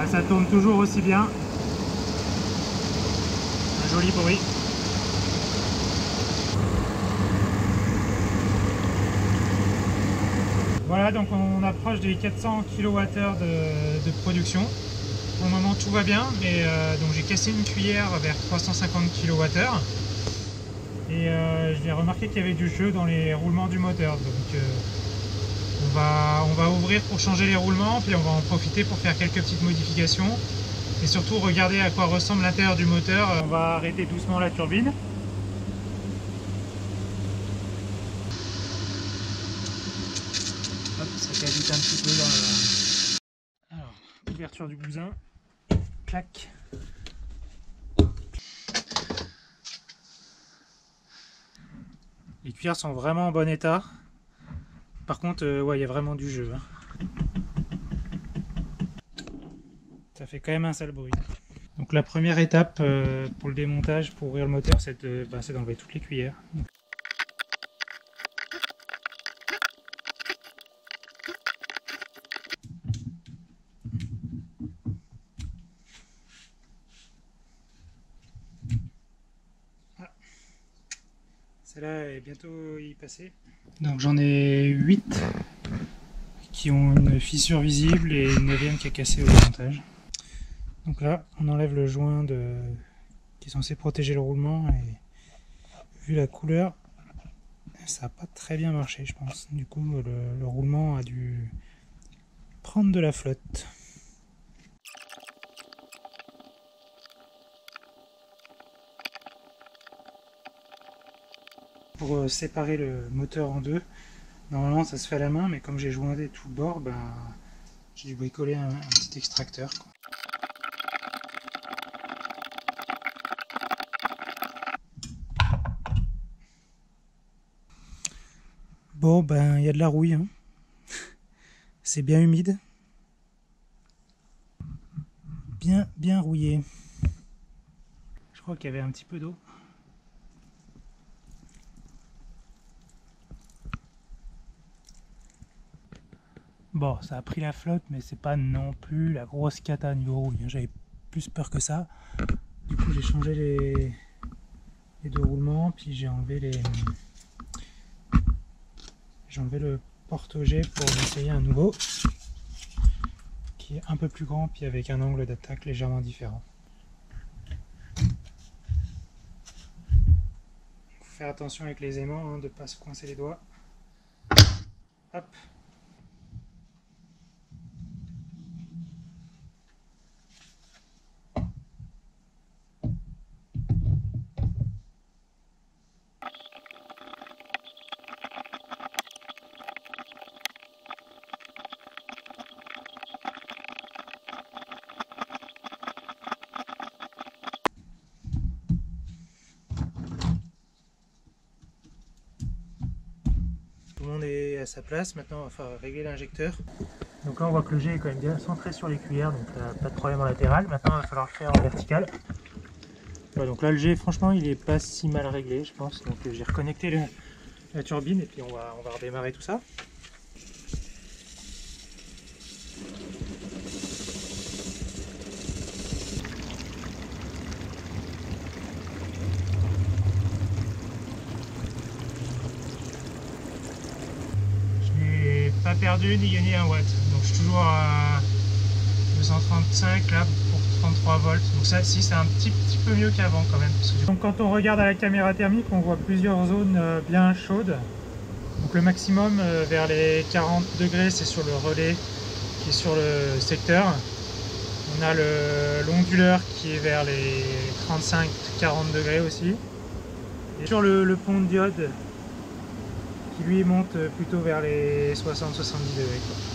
Voilà, ça tourne toujours aussi bien. Un joli bruit. Voilà, donc on approche des 400 kWh de production. Pour le moment tout va bien, mais donc j'ai cassé une cuillère vers 350 kWh. Et j'ai remarqué qu'il y avait du jeu dans les roulements du moteur. Donc on va ouvrir pour changer les roulements, puis on va en profiter pour faire quelques petites modifications. Et surtout regarder à quoi ressemble l'intérieur du moteur. On va arrêter doucement la turbine. Hop, ça cavite un petit peu dans la... Alors, ouverture du bousin. Clac. Les cuillères sont vraiment en bon état. Par contre, ouais, il y a vraiment du jeu. Hein. Ça fait quand même un sale bruit. Donc la première étape pour le démontage, pour ouvrir le moteur, c'est d'enlever toutes les cuillères. Ah. Celle-là est bientôt y passée. Donc j'en ai 8 qui ont une fissure visible et une 9e qui a cassé au démontage. Donc là, on enlève le joint qui est censé protéger le roulement et vu la couleur, ça n'a pas très bien marché, je pense. Du coup, le roulement a dû prendre de la flotte. Pour séparer le moteur en deux, normalement ça se fait à la main, mais comme j'ai jointé tout le bord, j'ai dû bricoler un petit extracteur, quoi. Bon, il y a de la rouille, hein. C'est bien humide. Bien rouillé. Je crois qu'il y avait un petit peu d'eau. Bon, ça a pris la flotte, mais c'est pas non plus la grosse cata niveau rouille. J'avais plus peur que ça. Du coup, j'ai changé les deux roulements, puis j'ai enlevé le porte-jet pour essayer un nouveau qui est un peu plus grand, puis avec un angle d'attaque légèrement différent. Faut faire attention avec les aimants, hein, de ne pas se coincer les doigts. Hop. Tout le monde est à sa place, maintenant on va faire régler l'injecteur. Donc là on voit que le jet est quand même bien centré sur les cuillères, donc pas de problème en latéral. Maintenant il va falloir le faire en vertical. Voilà, donc là le jet franchement il est pas si mal réglé je pense. Donc j'ai reconnecté la turbine et puis on va redémarrer tout ça. Pas perdu ni gagné 1 watt, donc je suis toujours à 235 là pour 33 volts, donc ça si c'est un petit peu mieux qu'avant quand même. Donc quand on regarde à la caméra thermique on voit plusieurs zones bien chaudes, donc le maximum vers les 40 degrés c'est sur le relais qui est sur le secteur, on a l'onduleur qui est vers les 35-40 degrés aussi, et sur le pont de diode qui lui monte plutôt vers les 60-70 degrés, quoi.